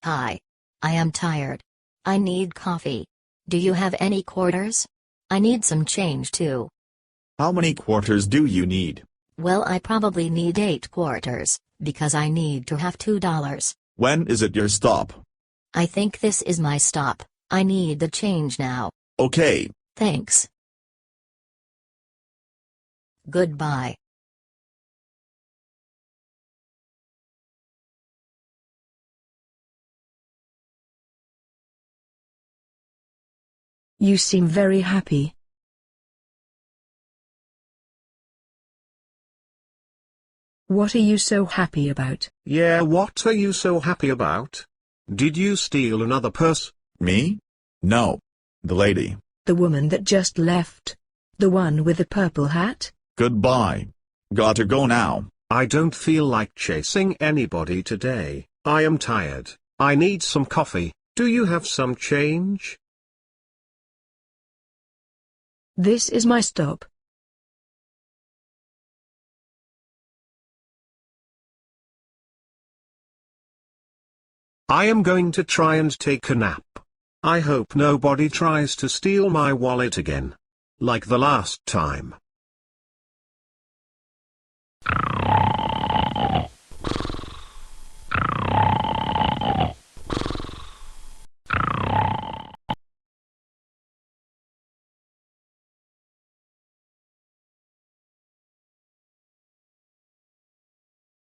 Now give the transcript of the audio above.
Hi. I am tired. I need coffee. Do you have any quarters? I need some change too. How many quarters do you need? Well, I probably need 8 quarters, because I need to have $2. When is it your stop? I think this is my stop. I need the change now. Okay. Thanks. Goodbye. You seem very happy. What are you so happy about? Yeah, what are you so happy about? Did you steal another purse? Me? No. The lady. The woman that just left. The one with the purple hat? Goodbye. Gotta go now. I don't feel like chasing anybody today. I am tired. I need some coffee. Do you have some change? This is my stop. I am going to try and take a nap. I hope nobody tries to steal my wallet again. Like the last time.